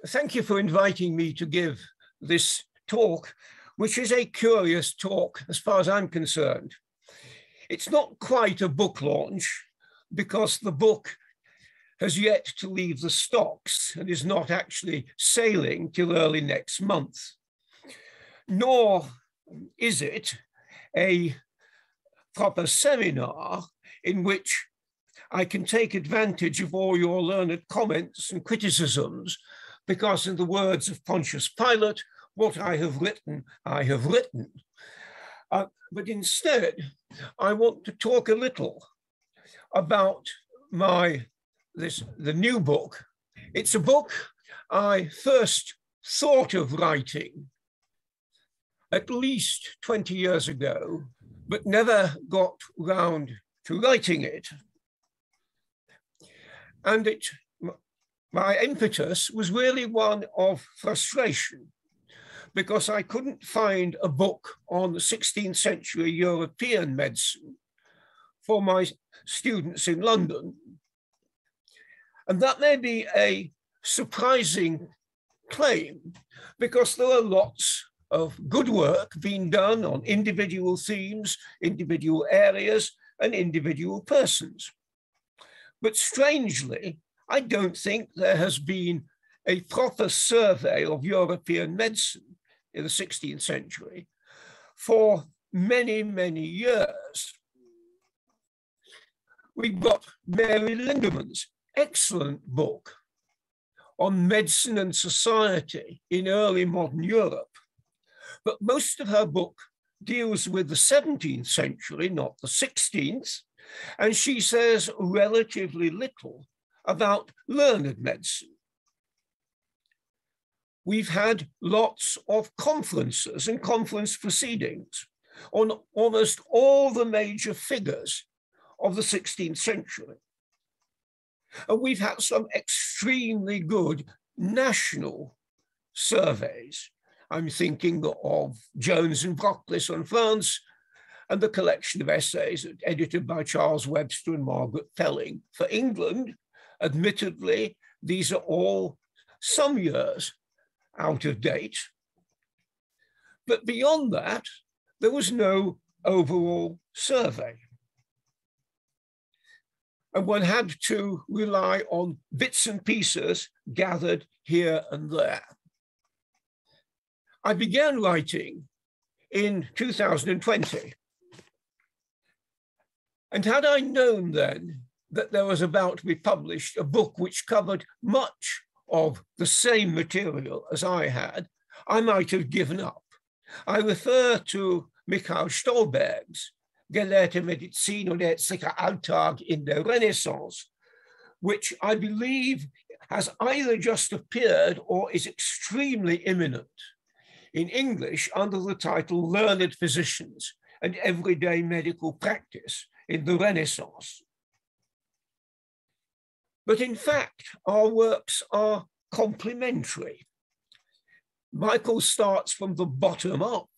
thank you for inviting me to give this talk, which is a curious talk as far as I'm concerned. It's not quite a book launch because the book has yet to leave the stocks and is not actually sailing till early next month. Nor is it a proper seminar in which I can take advantage of all your learned comments and criticisms, because in the words of Pontius Pilate, what I have written, I have written. But instead, I want to talk a little about the new book. It's a book I first thought of writing at least 20 years ago, but never got round to writing it. And my impetus was really one of frustration, because I couldn't find a book on 16th century European medicine for my students in London. And that may be a surprising claim, because there are lots of good work being done on individual themes, individual areas, and individual persons. But strangely, I don't think there has been a proper survey of European medicine in the 16th century for many, many years. We've got Mary Lindeman's excellent book on medicine and society in early modern Europe, but most of her book deals with the 17th century, not the 16th, and she says relatively little about learned medicine. We've had lots of conferences and conference proceedings on almost all the major figures of the 16th century. And we've had some extremely good national surveys. I'm thinking of Jones and Brocklis on France, and the collection of essays edited by Charles Webster and Margaret Felling for England. Admittedly, these are all some years out of date. But beyond that, there was no overall survey. And one had to rely on bits and pieces gathered here and there. I began writing in 2020. And had I known then that there was about to be published a book which covered much of the same material as I had, I might have given up. I refer to Michael Stolberg's Gelehrte Medizin und ärztlicher Alltag in der Renaissance, which I believe has either just appeared or is extremely imminent in English under the title Learned Physicians and Everyday Medical Practice in the Renaissance. But in fact, our works are complementary. Michael starts from the bottom up,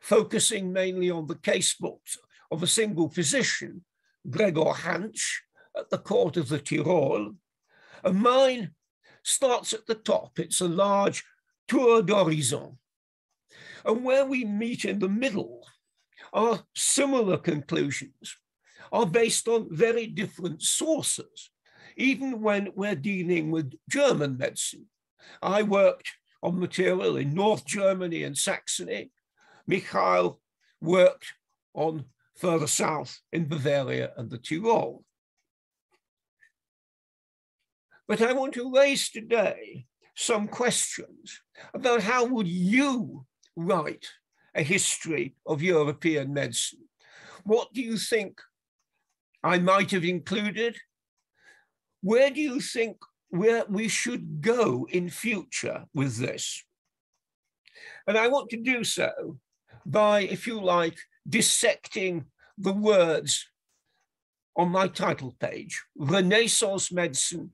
focusing mainly on the casebooks of a single physician, Gregor Hansch, at the court of the Tyrol. And mine starts at the top. It's a large tour d'horizon. And where we meet in the middle, our similar conclusions are based on very different sources, even when we're dealing with German medicine. I worked on material in North Germany and Saxony. Michael worked on further south in Bavaria and the Tyrol. But I want to raise today some questions about how would you write a history of European medicine? What do you think I might have included? Where do you think we should go in future with this? And I want to do so by, if you like, dissecting the words on my title page, Renaissance Medicine,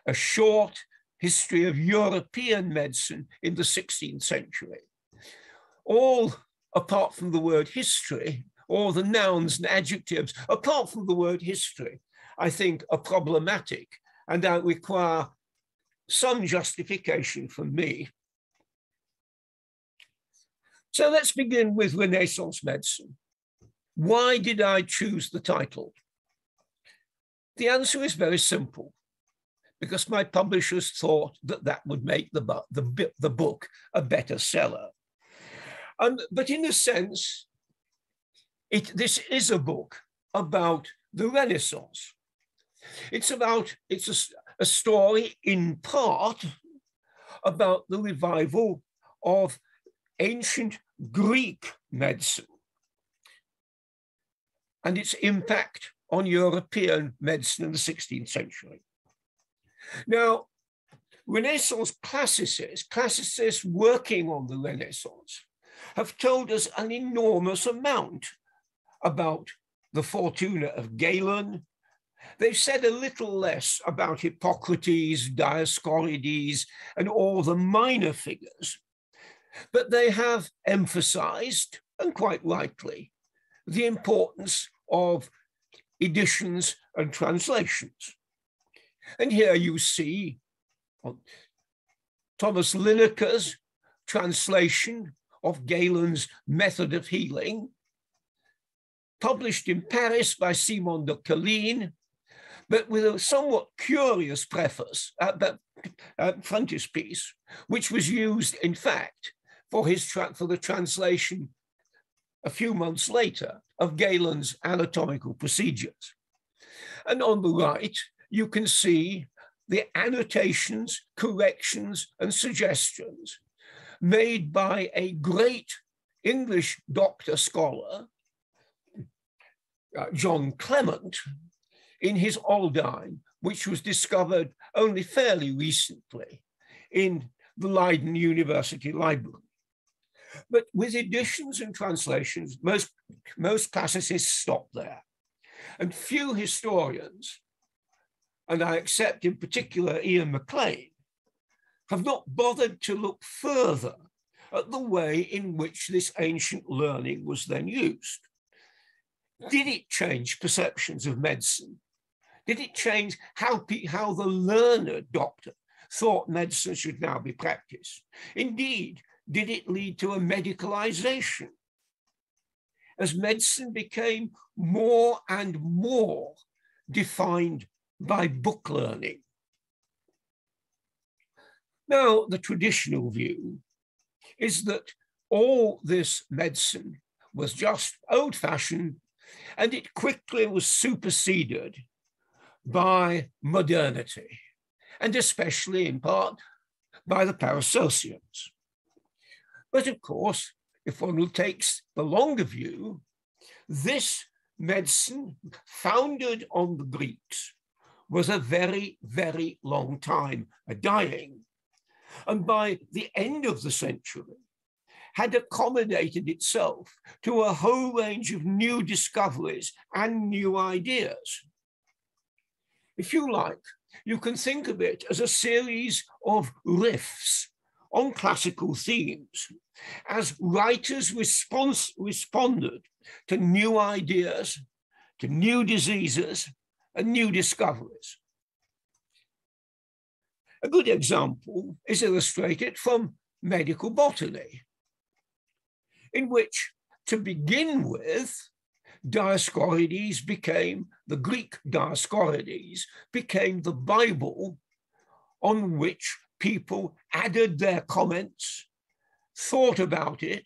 a short history of European medicine in the 16th century. All, apart from the word history, all the nouns and adjectives, apart from the word history, I think are problematic and require some justification from me. So let's begin with Renaissance medicine. Why did I choose the title? The answer is very simple, because my publishers thought that that would make the book a better seller. But in a sense, this is a book about the Renaissance. It's a story in part about the revival of ancient Greek medicine and its impact on European medicine in the 16th century. Now, Renaissance classicists working on the Renaissance, have told us an enormous amount about the Fortuna of Galen. They've said a little less about Hippocrates, Dioscorides, and all the minor figures, but they have emphasized, and quite rightly, the importance of editions and translations. And here you see Thomas Linacre's translation of Galen's Method of Healing, published in Paris by Simon de Caline, but with a somewhat curious preface, frontispiece, which was used, in fact, for the translation a few months later of Galen's Anatomical Procedures. And on the right, you can see the annotations, corrections, and suggestions made by a great English doctor scholar, John Clement, in his Aldine, which was discovered only fairly recently in the Leiden University Library. But with editions and translations, most classicists stop there. And few historians, and I accept in particular Ian MacLean, have not bothered to look further at the way in which this ancient learning was then used. Did it change perceptions of medicine? Did it change how the learned doctor thought medicine should now be practiced? Indeed, did it lead to a medicalization? As medicine became more and more defined by book learning. Now, the traditional view is that all this medicine was just old-fashioned, and it quickly was superseded by modernity, and especially in part by the Paracelsians. But of course, if one takes the longer view, this medicine founded on the Greeks was a very, very long time dying. And by the end of the century, had accommodated itself to a whole range of new discoveries and new ideas. If you like, you can think of it as a series of riffs on classical themes, as writers responded to new ideas, to new diseases, and new discoveries. A good example is illustrated from medical botany, in which, to begin with, Dioscorides became, the Greek Dioscorides became the Bible on which people added their comments, thought about it,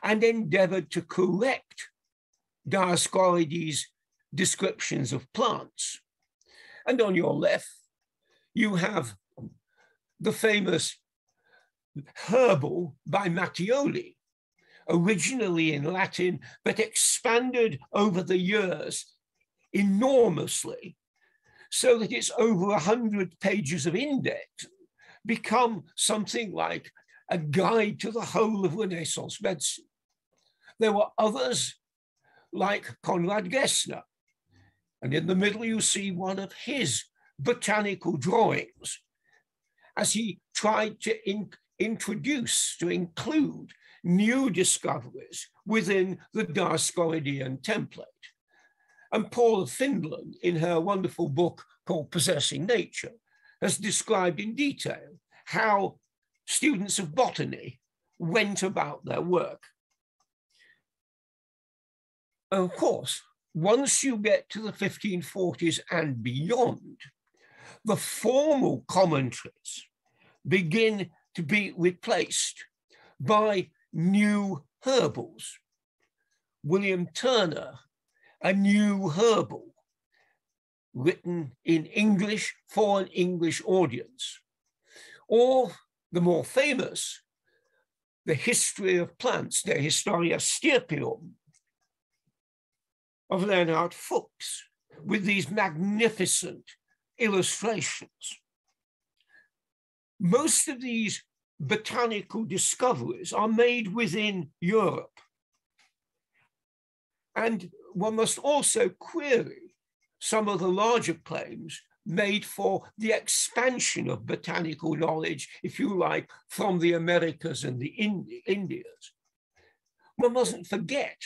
and endeavored to correct Dioscorides' descriptions of plants. And on your left, you have the famous Herbal by Mattioli, originally in Latin, but expanded over the years enormously, so that it's over 100 pages of index, become something like a guide to the whole of Renaissance medicine. There were others like Conrad Gessner, and in the middle you see one of his botanical drawings as he tried to introduce, to include new discoveries within the Dioscoridean template. And Paula Findland, in her wonderful book called Possessing Nature, has described in detail how students of botany went about their work. Of course, once you get to the 1540s and beyond, the formal commentaries begin to be replaced by new herbals. William Turner, A New Herbal, written in English for an English audience, or the more famous, The History of Plants, De Historia Stirpium, of Leonhard Fuchs, with these magnificent illustrations. Most of these botanical discoveries are made within Europe. And one must also query some of the larger claims made for the expansion of botanical knowledge, if you like, from the Americas and the Indias. One mustn't forget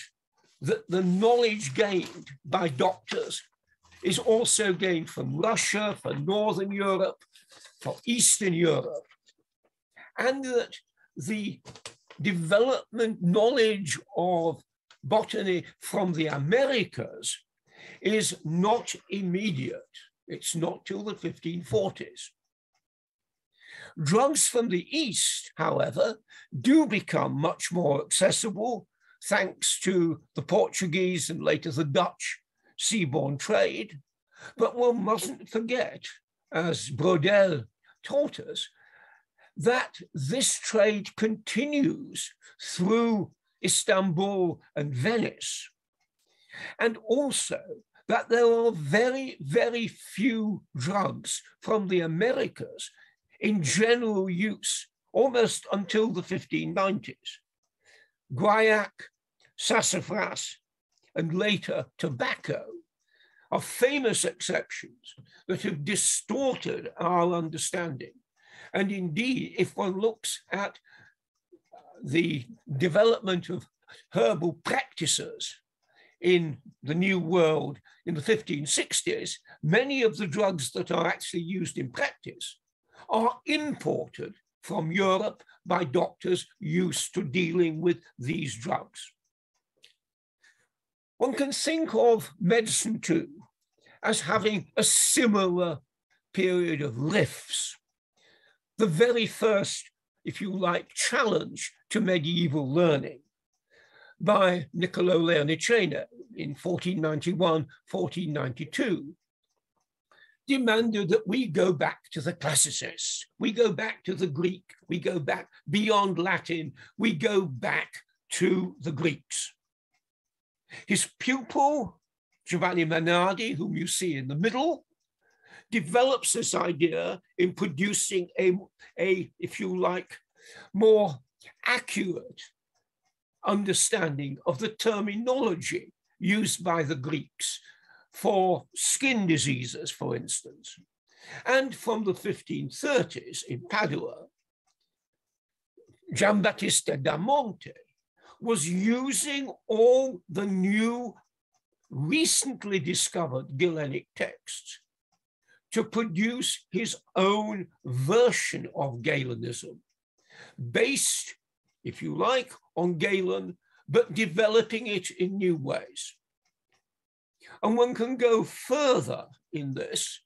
that the knowledge gained by doctors is also gained from Russia, from Northern Europe, from Eastern Europe, and that the development knowledge of botany from the Americas is not immediate. It's not till the 1540s. Drugs from the East, however, do become much more accessible thanks to the Portuguese and later the Dutch seaborne trade. But one mustn't forget, as Brodel taught us, that this trade continues through Istanbul and Venice, and also that there are very, very few drugs from the Americas in general use almost until the 1590s. Guaiac, sassafras, and later tobacco are famous exceptions that have distorted our understanding. And indeed, if one looks at the development of herbal practices in the New World in the 1560s, many of the drugs that are actually used in practice are imported from Europe by doctors used to dealing with these drugs. One can think of medicine too as having a similar period of rifts. The very first, if you like, challenge to medieval learning by Niccolò Leonicena in 1491, 1492, demanded that we go back to the classicists, we go back to the Greek, we go back beyond Latin, we go back to the Greeks. His pupil, Giovanni Mainardi, whom you see in the middle, develops this idea in producing a, if you like, more accurate understanding of the terminology used by the Greeks for skin diseases, for instance. And from the 1530s in Padua, Giambattista da Monte was using all the new, recently discovered Galenic texts to produce his own version of Galenism, based, if you like, on Galen, but developing it in new ways. And one can go further in this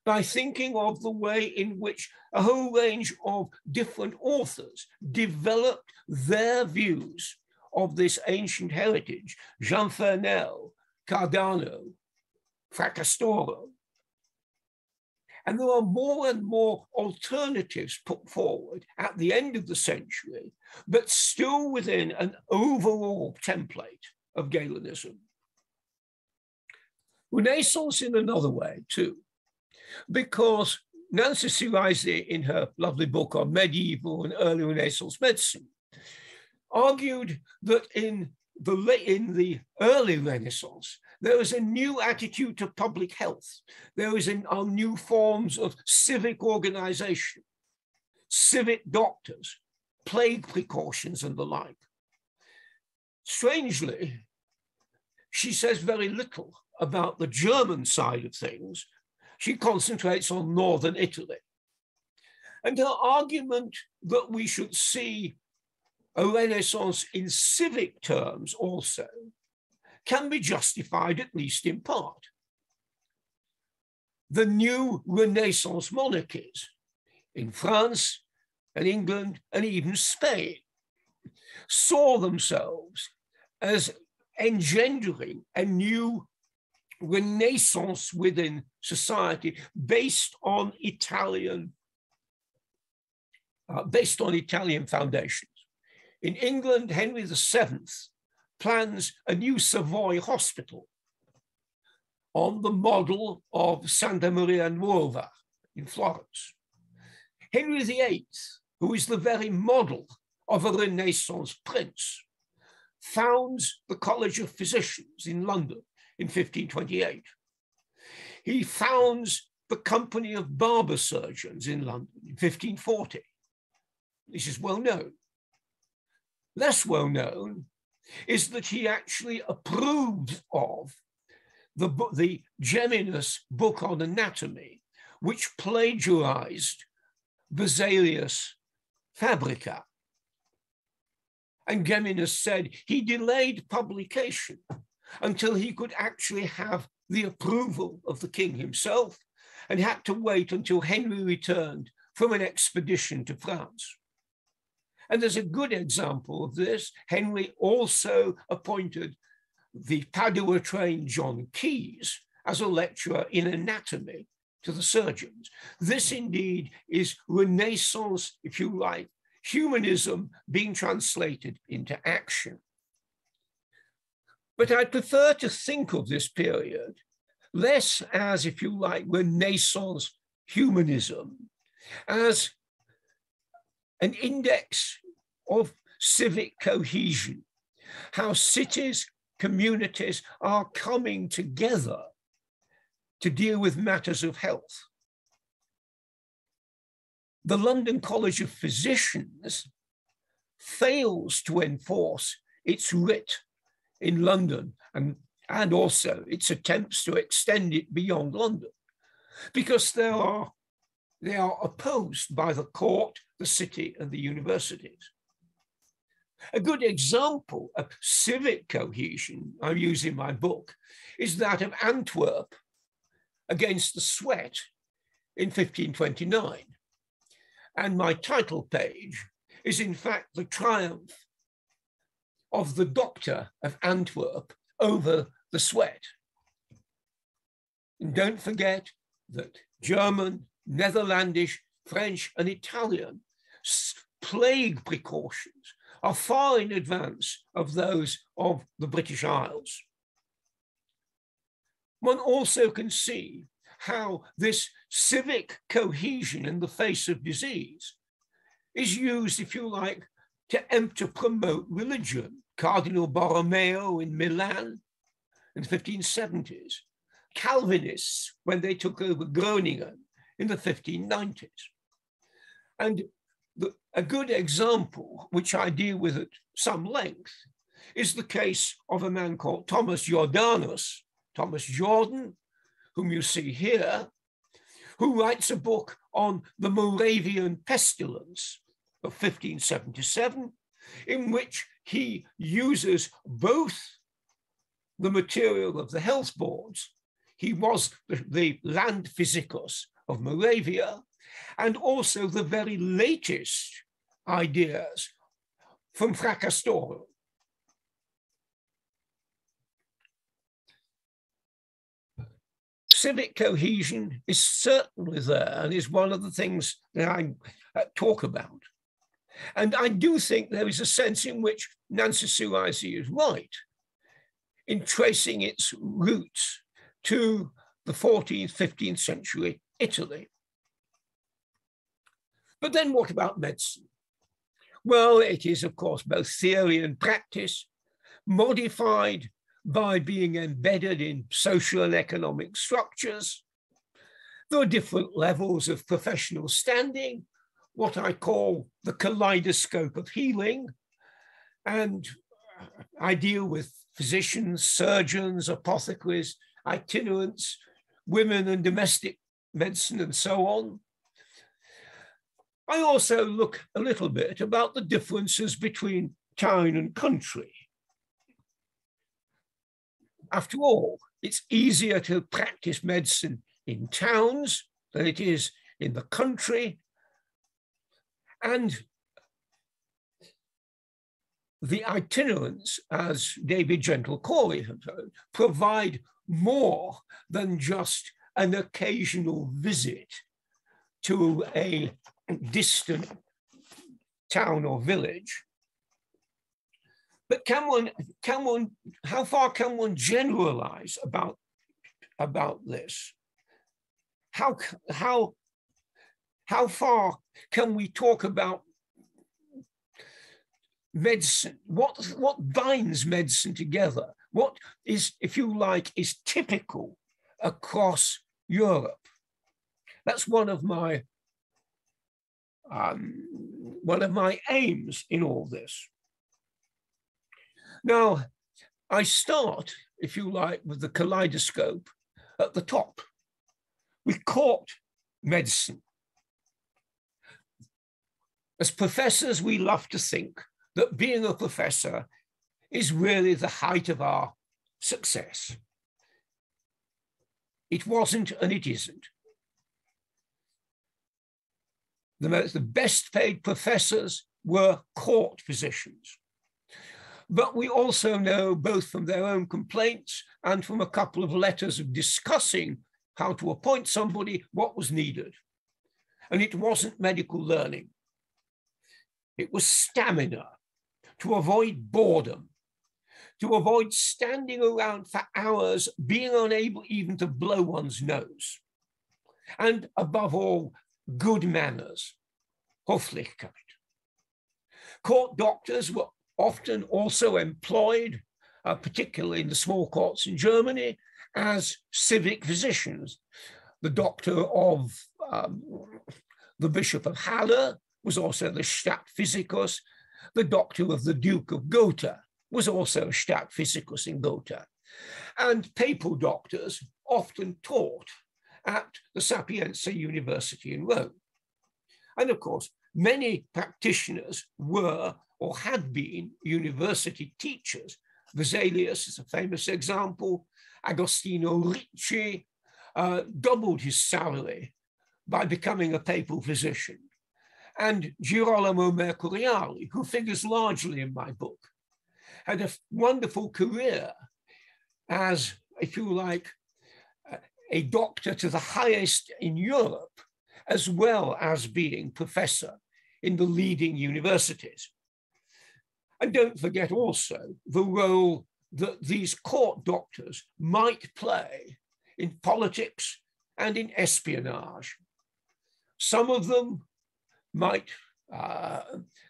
by thinking of the way in which a whole range of different authors developed their views of this ancient heritage: Jean Fernel, Cardano, Fracastoro. And there are more and more alternatives put forward at the end of the century, but still within an overall template of Galenism. Renaissance in another way too, because Nancy Siraisi, in her lovely book on medieval and early Renaissance medicine, argued that in the early Renaissance, there was a new attitude to public health. There was new forms of civic organization, civic doctors, plague precautions, and the like. Strangely, she says very little about the German side of things, She concentrates on northern Italy. And her argument that we should see a Renaissance in civic terms also can be justified, at least in part. The new Renaissance monarchies in France and England and even Spain saw themselves as engendering a new Renaissance within society based on Italian foundations. In England, Henry VII plans a new Savoy hospital on the model of Santa Maria Nuova in Florence. Henry VIII, who is the very model of a Renaissance prince, founds the College of Physicians in London in 1528. He founds the Company of Barber Surgeons in London in 1540. This is well known. Less well known is that he actually approved of the Geminus book on anatomy, which plagiarized Vesalius Fabrica. And Geminus said he delayed publication until he could actually have the approval of the king himself, and had to wait until Henry returned from an expedition to France. And there's a good example of this. Henry also appointed the Padua-trained John Keyes as a lecturer in anatomy to the surgeons. This indeed is Renaissance, if you like, humanism being translated into action. But I prefer to think of this period less as, if you like, Renaissance humanism, as an index of civic cohesion, how cities, communities are coming together to deal with matters of health. The London College of Physicians fails to enforce its writ in London and also its attempts to extend it beyond London, because they are opposed by the court, the city, and the universities. A good example of civic cohesion I use in my book is that of Antwerp against the sweat in 1529. And my title page is in fact the triumph of the doctor of Antwerp over the sweat. And don't forget that German, Netherlandish, French, and Italian plague precautions are far in advance of those of the British Isles. One also can see how this civic cohesion in the face of disease is used, if you like, to promote religion. Cardinal Borromeo in Milan in the 1570s, Calvinists when they took over Groningen in the 1590s. And a good example, which I deal with at some length, is the case of a man called Thomas Jordanus, Thomas Jordan, whom you see here, who writes a book on the Moravian pestilence of 1577, in which he uses both the material of the health boards. He was the land physicus of Moravia, and also the very latest ideas from Fracastorium. Civic cohesion is certainly there and is one of the things that I talk about. And I do think there is a sense in which Nancy Suraisi is right in tracing its roots to the 14th, 15th century Italy. But then what about medicine? Well, it is, of course, both theory and practice, modified by being embedded in social and economic structures. There are different levels of professional standing, what I call the kaleidoscope of healing. And I deal with physicians, surgeons, apothecaries, itinerants, women and domestic medicine and so on. I also look a little bit about the differences between town and country. After all, it's easier to practice medicine in towns than it is in the country. And the itinerants, as David Gentle-Corey has heard, provide more than just an occasional visit to a distant town or village. But how far can one generalize about this? How far can we talk about medicine? What binds medicine together? What is, if you like, is typical across Europe? That's one of my aims in all this. Now, I start, if you like, with the kaleidoscope at the top. We court medicine. As professors, we love to think that being a professor is really the height of our success. It wasn't and it isn't. The best paid professors were court physicians. But we also know, both from their own complaints and from a couple of letters of discussing how to appoint somebody, what was needed. And it wasn't medical learning. It was stamina, to avoid boredom, to avoid standing around for hours, being unable even to blow one's nose. And above all, good manners, Höflichkeit. Court doctors were often also employed, particularly in the small courts in Germany, as civic physicians. The doctor of the Bishop of Halle was also the Stadtphysicus. The doctor of the Duke of Gotha was also a Stadtphysicus in Gotha. And papal doctors often taught at the Sapienza University in Rome. And of course, many practitioners were or had been university teachers. Vesalius is a famous example. Agostino Ricci doubled his salary by becoming a papal physician. And Girolamo Mercuriali, who figures largely in my book, had a wonderful career as, if you like, a doctor to the highest in Europe, as well as being professor in the leading universities. And don't forget also the role that these court doctors might play in politics and in espionage. Some of them might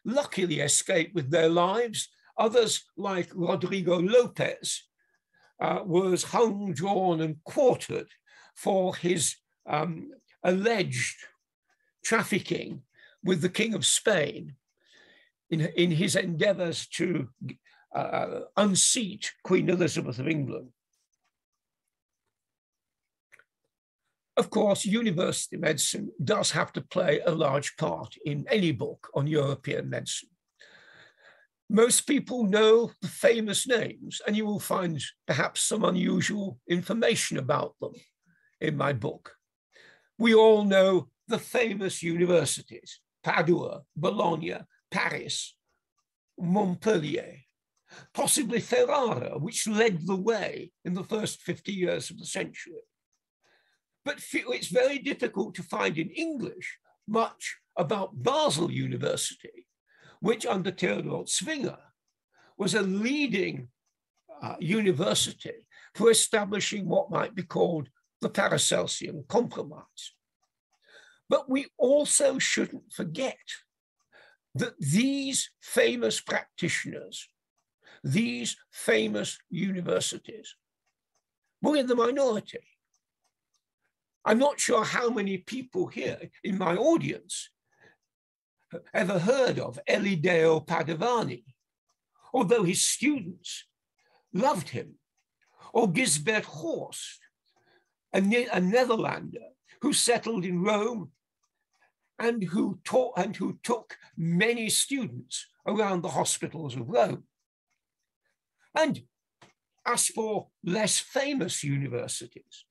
luckily escape with their lives. Others, like Rodrigo Lopez, was hung, drawn, and quartered for his alleged trafficking with the King of Spain in his endeavors to unseat Queen Elizabeth of England. Of course, university medicine does have to play a large part in any book on European medicine. Most people know the famous names, and you will find perhaps some unusual information about them in my book. We all know the famous universities: Padua, Bologna, Paris, Montpellier, possibly Ferrara, which led the way in the first 50 years of the century. But it's very difficult to find in English much about Basel University, which under Theodor Zwinger was a leading university for establishing what might be called the Paracelsian Compromise. But we also shouldn't forget that these famous practitioners, these famous universities, were in the minority. I'm not sure how many people here in my audience have ever heard of Elideo Padovani, although his students loved him, or Gisbert Horst, a Netherlander who settled in Rome and who taught and who took many students around the hospitals of Rome. And as for less famous universities,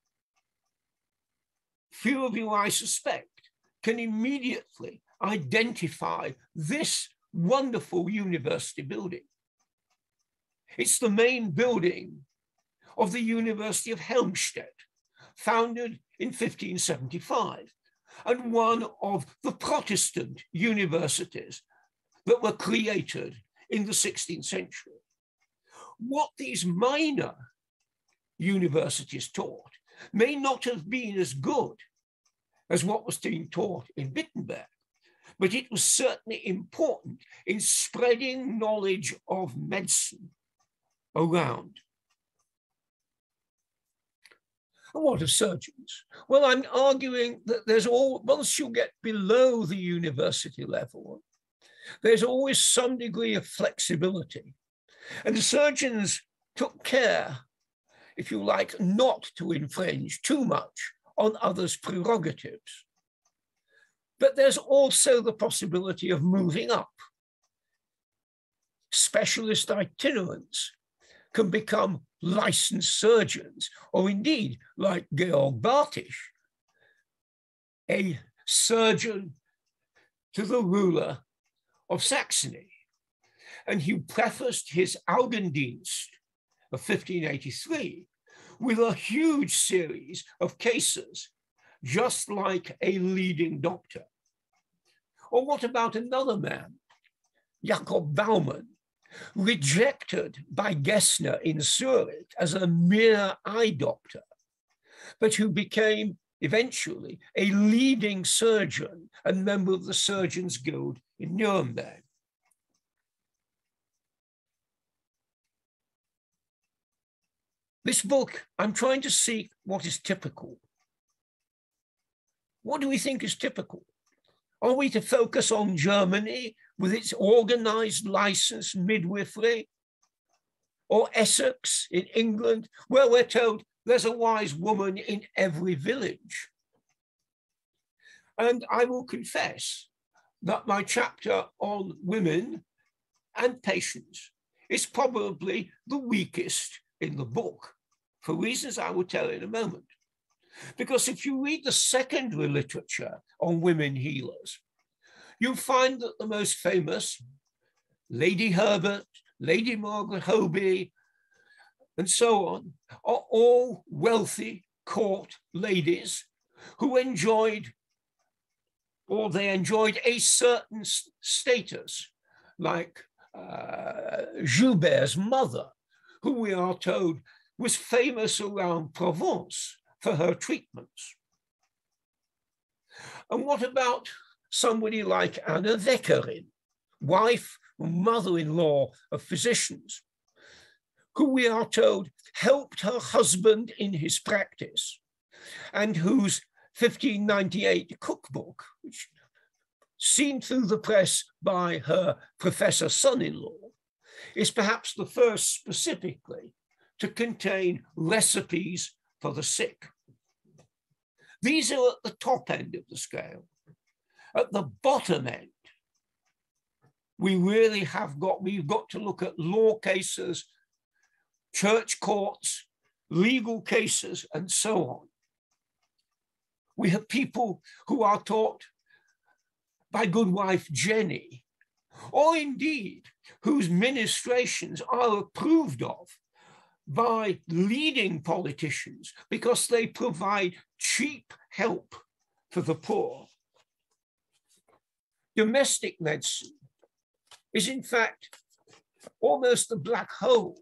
few of you, I suspect, can immediately identify this wonderful university building. It's the main building of the University of Helmstedt, founded in 1575, and one of the Protestant universities that were created in the 16th century. What these minor universities taught may not have been as good as what was being taught in Wittenberg, but it was certainly important in spreading knowledge of medicine around. And what of surgeons? Well, I'm arguing that there's once you get below the university level, there's always some degree of flexibility. And the surgeons took care, if you like, not to infringe too much on others' prerogatives. But there's also the possibility of moving up. Specialist itinerants can become licensed surgeons, or indeed, like Georg Bartisch, a surgeon to the ruler of Saxony. And he prefaced his Augendienst of 1583 with a huge series of cases, just like a leading doctor. Or what about another man, Jacob Baumann, rejected by Gessner in Zurich as a mere eye doctor, but who became eventually a leading surgeon and member of the Surgeons Guild in Nuremberg. This book, I'm trying to seek what is typical. What do we think is typical? Are we to focus on Germany with its organized licensed midwifery? Or Essex in England, where we're told there's a wise woman in every village? And I will confess that my chapter on women and patients is probably the weakest in the book, for reasons I will tell in a moment. Because if you read the secondary literature on women healers, you'll find that the most famous, Lady Herbert, Lady Margaret Hoby, and so on, are all wealthy court ladies who enjoyed, or they enjoyed a certain status, like Joubert's mother, who we are told was famous around Provence for her treatments. And what about somebody like Anna Weckerin, wife and mother-in-law of physicians, who we are told helped her husband in his practice, and whose 1598 cookbook, which seen through the press by her professor son-in-law, is perhaps the first specifically to contain recipes for the sick. These are at the top end of the scale. At the bottom end, we've got to look at law cases, church courts, legal cases, and so on. We have people who are taught by Goodwife Jenny, or indeed whose ministrations are approved of by leading politicians because they provide cheap help for the poor. Domestic medicine is in fact almost a black hole.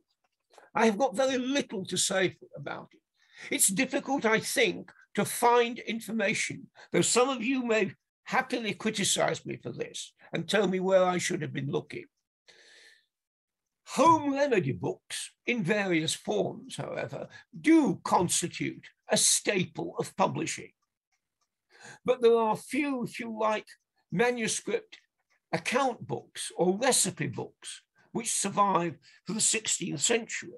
I have got very little to say about it. It's difficult, I think, to find information, though some of you may happily criticize me for this and tell me where I should have been looking. Home remedy books in various forms, however, do constitute a staple of publishing. But there are few, if you like, manuscript account books or recipe books which survive for the 16th century.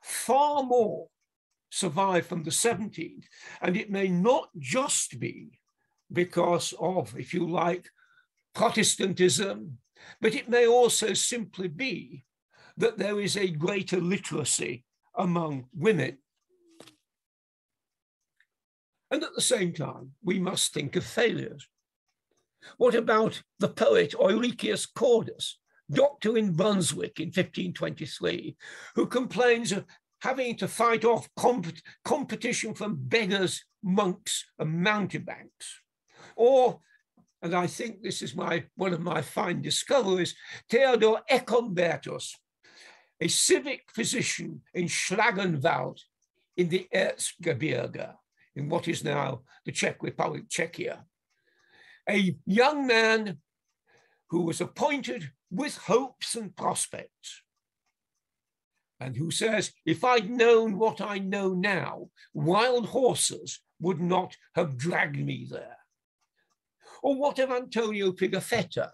Far more survive from the 17th. And it may not just be because of, if you like, Protestantism, but it may also simply be that there is a greater literacy among women. And at the same time, we must think of failures. What about the poet Euricius Cordus, doctor in Brunswick in 1523, who complains of having to fight off competition from beggars, monks, and mountebanks? Or, and I think this is one of my fine discoveries, Theodor Ecumbertus, a civic physician in Schlagenwald in the Erzgebirge, in what is now the Czech Republic, Czechia. A young man who was appointed with hopes and prospects, and who says, if I'd known what I know now, wild horses would not have dragged me there. Or what of Antonio Pigafetta,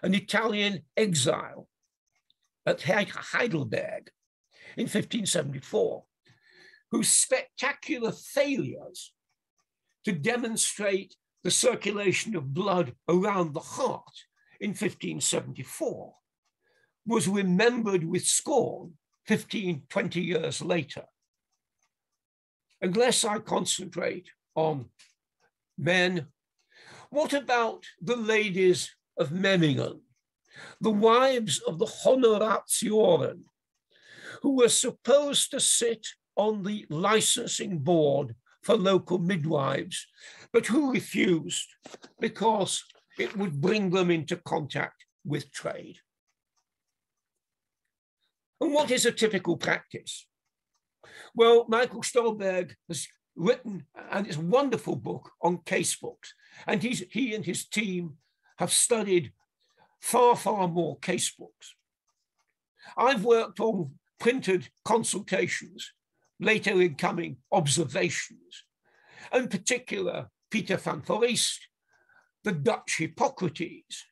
an Italian exile at Heidelberg in 1574, whose spectacular failures to demonstrate the circulation of blood around the heart in 1574 was remembered with scorn 20 years later. Unless I concentrate on men, what about the ladies of Memmingen, the wives of the Honoratioren, who were supposed to sit on the licensing board for local midwives, but who refused because it would bring them into contact with trade? And what is a typical practice? Well, Michael Stolberg has written this wonderful book on casebooks, and he and his team have studied far, far more casebooks. I've worked on printed consultations, later incoming observations, in particular Pieter van Foreest, the Dutch Hippocrates,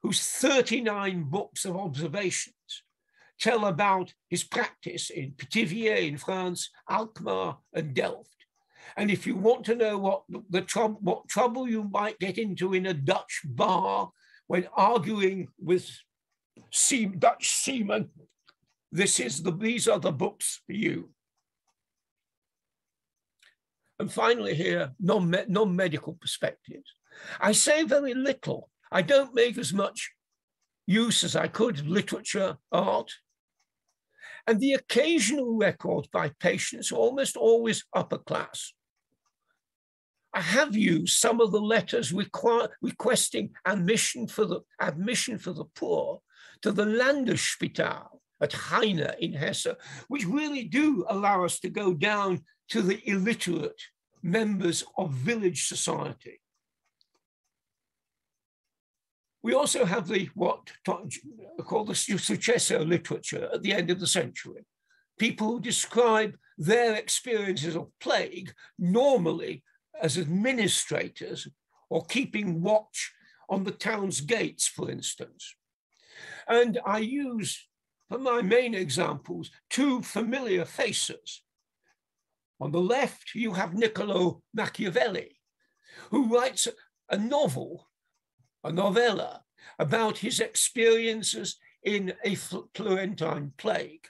whose 39 books of observations tell about his practice in Pithiviers in France, Alkmaar, and Delft. And if you want to know what trouble you might get into in a Dutch bar when arguing with Dutch seamen, these are the books for you. And finally here, non-medical perspectives. I say very little. I don't make as much use as I could of literature, art, and the occasional records by patients are almost always upper class. I have used some of the letters requesting admission for the poor to the Landesspital at Heine in Hesse, which really do allow us to go down to the illiterate members of village society. We also have what called the successo literature at the end of the century. People who describe their experiences of plague normally as administrators or keeping watch on the town's gates, for instance. And I use, for my main examples, two familiar faces. On the left, you have Niccolo Machiavelli, who writes a novella about his experiences in a Florentine plague.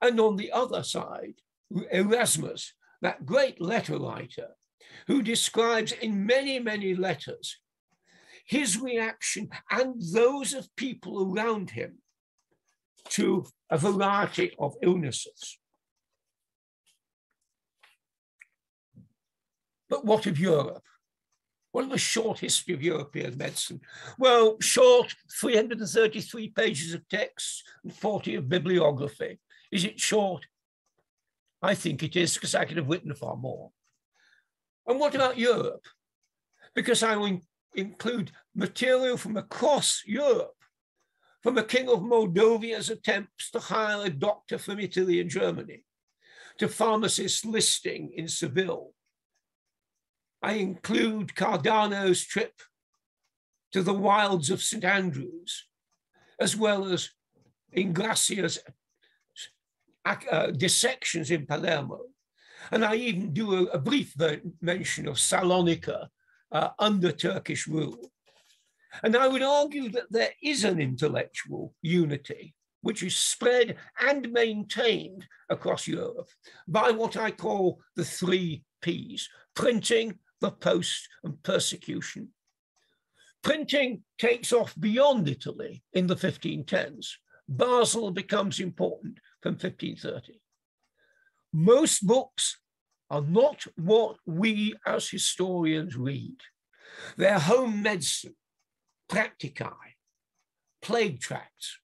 And on the other side, Erasmus, that great letter writer, who describes in many, many letters his reaction and those of people around him to a variety of illnesses. But what of Europe? What of a short history of European medicine? Well, short, 333 pages of text and 40 of bibliography. Is it short? I think it is, because I could have written far more. And what about Europe? Because I will include material from across Europe, from the King of Moldavia's attempts to hire a doctor from Italy and Germany, to pharmacists listing in Seville. I include Cardano's trip to the wilds of St. Andrews, as well as Ingracia's dissections in Palermo. And I even do a brief mention of Salonika under Turkish rule. And I would argue that there is an intellectual unity which is spread and maintained across Europe by what I call the 3 Ps: printing, the post, and persecution. Printing takes off beyond Italy in the 1510s. Basel becomes important from 1530. Most books are not what we as historians read. They're home medicine, practicae, plague tracts,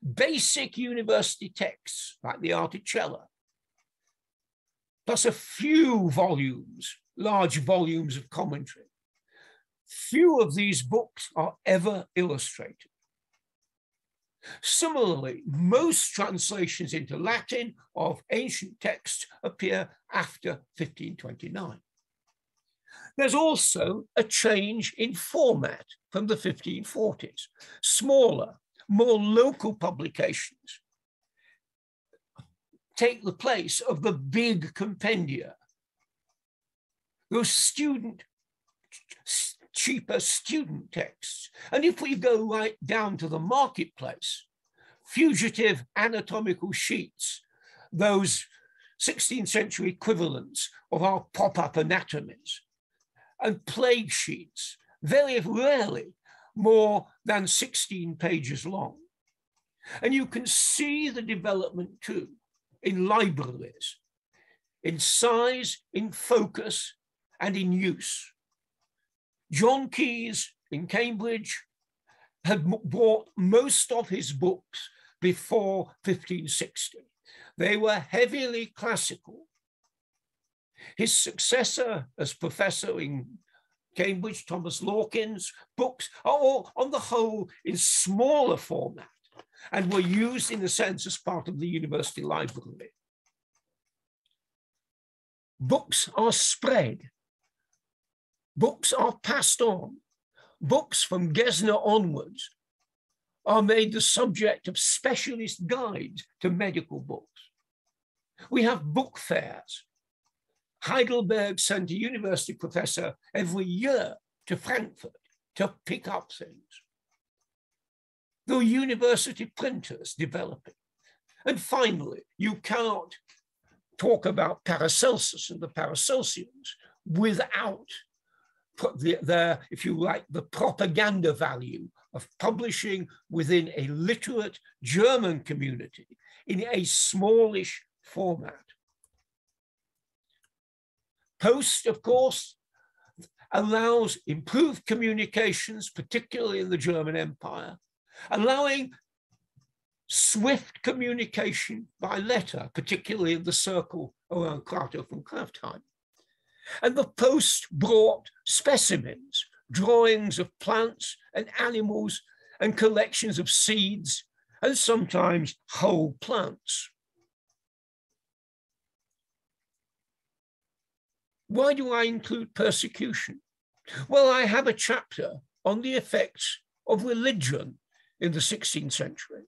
basic university texts like the Articella, plus a few volumes, large volumes of commentary. Few of these books are ever illustrated. Similarly, most translations into Latin of ancient texts appear after 1529. There's also a change in format from the 1540s. Smaller, more local publications take the place of the big compendia. Those cheaper student texts. And if we go right down to the marketplace, fugitive anatomical sheets, those 16th century equivalents of our pop-up anatomies, and plague sheets, very rarely more than 16 pages long. And you can see the development too in libraries, in size, in focus, and in use. John Keyes in Cambridge had bought most of his books before 1560. They were heavily classical. His successor as professor in Cambridge, Thomas Lawkins, books are all, on the whole, in smaller format and were used in a sense as part of the university library. Books are spread. Books are passed on. Books from Gesner onwards are made the subject of specialist guides to medical books. We have book fairs. Heidelberg sent a university professor every year to Frankfurt to pick up things. There were university printers developing. And finally, you cannot talk about Paracelsus and the Paracelsians without if you like, the propaganda value of publishing within a literate German community in a smallish format. Post, of course, allows improved communications, particularly in the German Empire, allowing swift communication by letter, particularly in the circle around Crato von Kraftheim. And the post brought specimens, drawings of plants and animals, and collections of seeds, and sometimes whole plants. Why do I include persecution? Well, I have a chapter on the effects of religion in the 16th century,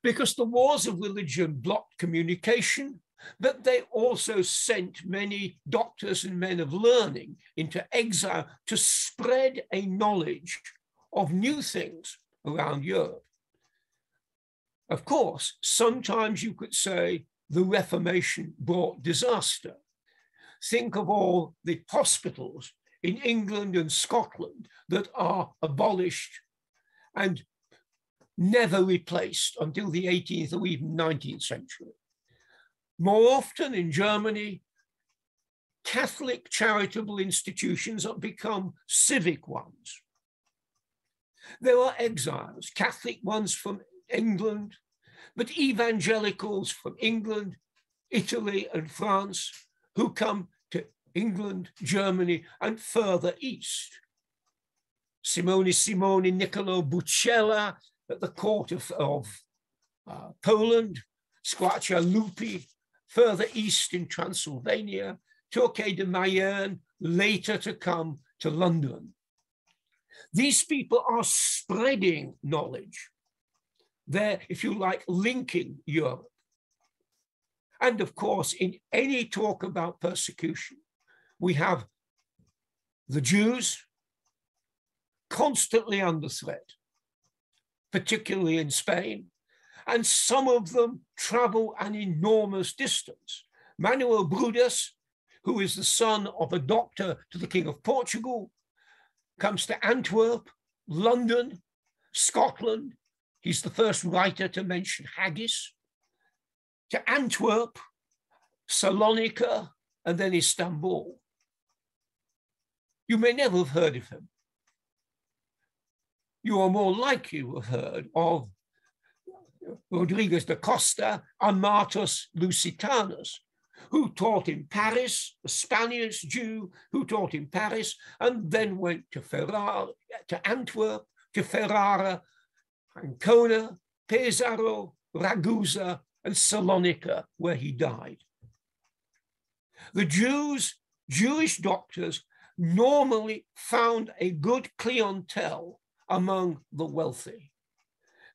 because the wars of religion blocked communication, but they also sent many doctors and men of learning into exile to spread a knowledge of new things around Europe. Of course, sometimes you could say the Reformation brought disaster. Think of all the hospitals in England and Scotland that are abolished and never replaced until the 18th or even 19th century. More often in Germany, Catholic charitable institutions have become civic ones. There are exiles, Catholic ones from England, but evangelicals from England, Italy, and France who come to England, Germany, and further east. Simone Niccolo Bucella at the court of Poland, Squarcialupi, further east in Transylvania, Turquet de Mayenne, later to come to London. These people are spreading knowledge. They're, if you like, linking Europe. And of course, in any talk about persecution, we have the Jews constantly under threat, particularly in Spain, and some of them travel an enormous distance. Manuel Brutus, who is the son of a doctor to the King of Portugal, comes to Antwerp, London, Scotland. He's the first writer to mention haggis. To Antwerp, Salonika, and then Istanbul. You may never have heard of him. You are more likely to have heard of Rodriguez da Costa and Martus Lusitanus, who taught in Paris, a Spanish Jew who taught in Paris, and then went to Antwerp, to Ferrara, Ancona, Pesaro, Ragusa, and Salonika, where he died. The Jewish doctors normally found a good clientele among the wealthy.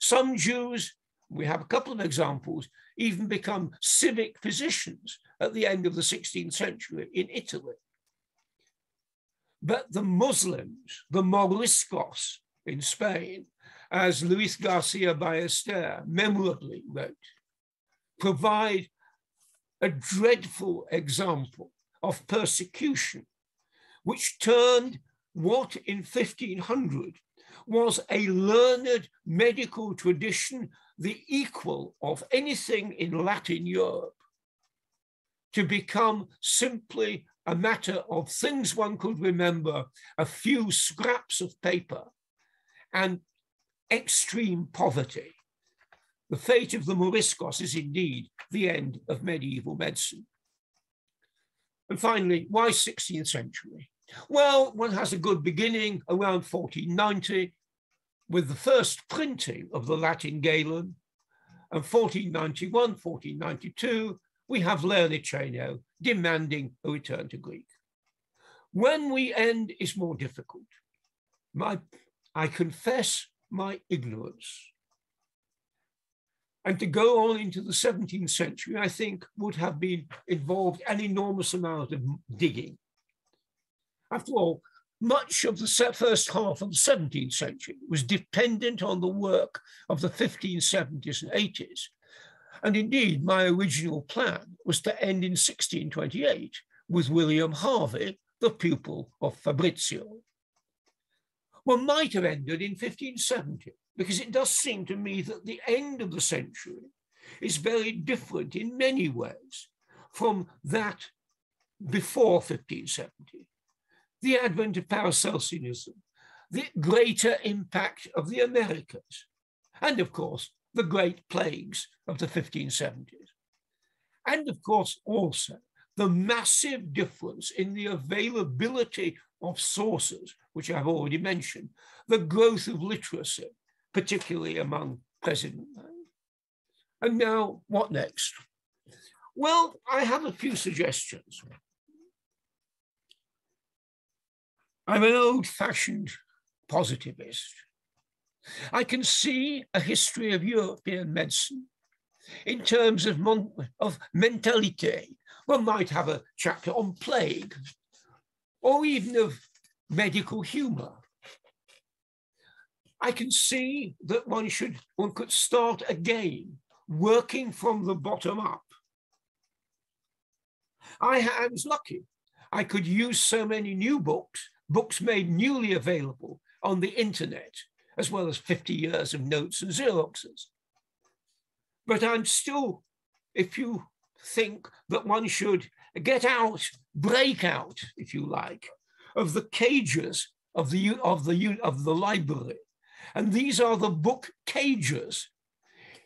Some Jews, we have a couple of examples, even become civic physicians at the end of the 16th century in Italy. But the Muslims, the Moriscos in Spain, as Luis Garcia Ballester memorably wrote, provide a dreadful example of persecution, which turned what in 1500 was a learned medical tradition, the equal of anything in Latin Europe, to become simply a matter of things one could remember, a few scraps of paper, and extreme poverty. The fate of the Moriscos is indeed the end of medieval medicine. And finally, why 16th century? Well, one has a good beginning around 1490 with the first printing of the Latin Galen, and 1491, 1492, we have Lerniceno demanding a return to Greek. When we end is more difficult. I confess my ignorance. And to go on into the 17th century, I think, would have been involved an enormous amount of digging. After all, much of the first half of the 17th century was dependent on the work of the 1570s and 80s. And indeed, my original plan was to end in 1628 with William Harvey, the pupil of Fabrizio. One might have ended in 1570, because it does seem to me that the end of the century is very different in many ways from that before 1570. The advent of Paracelsianism, the greater impact of the Americas, and of course, the great plagues of the 1570s. And of course, also the massive difference in the availability of sources, which I've already mentioned, the growth of literacy, particularly among President men. And now, what next? Well, I have a few suggestions. I'm an old-fashioned positivist. I can see a history of European medicine in terms of mentalité. One might have a chapter on plague, or even of medical humor. I can see that one could start again, working from the bottom up. I was lucky. I could use so many new books made newly available on the internet, as well as 50 years of notes and Xeroxes. But I'm still, if you think that one should break out, if you like, of the cages of the library. And these are the book cages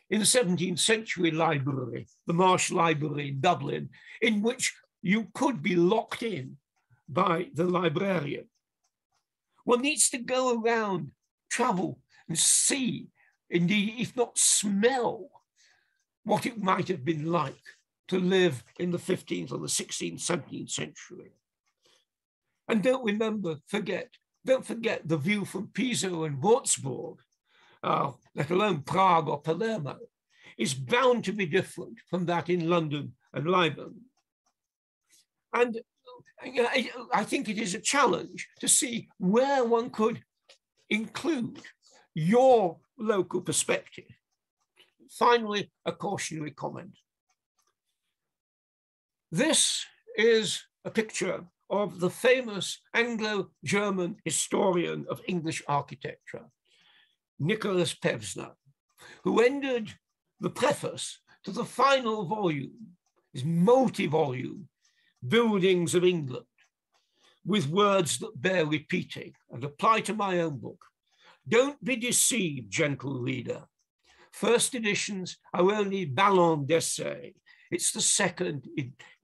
in the 17th century library, the Marsh Library in Dublin, in which you could be locked in by the librarian. One needs to go around, travel, and see, indeed, if not smell, what it might have been like to live in the 15th or the 16th, 17th century. And don't forget the view from Pisa and Würzburg, let alone Prague or Palermo, is bound to be different from that in London and Lieben. And I think it is a challenge to see where one could include your local perspective. Finally, a cautionary comment. This is a picture of the famous Anglo-German historian of English architecture, Nicholas Pevsner, who ended the preface to the final volume, his multi-volume, Buildings of England, with words that bear repeating and apply to my own book. Don't be deceived, gentle reader. First editions are only ballons d'essai. It's the second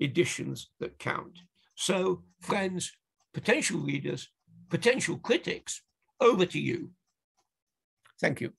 editions that count. So, friends, potential readers, potential critics, over to you. Thank you.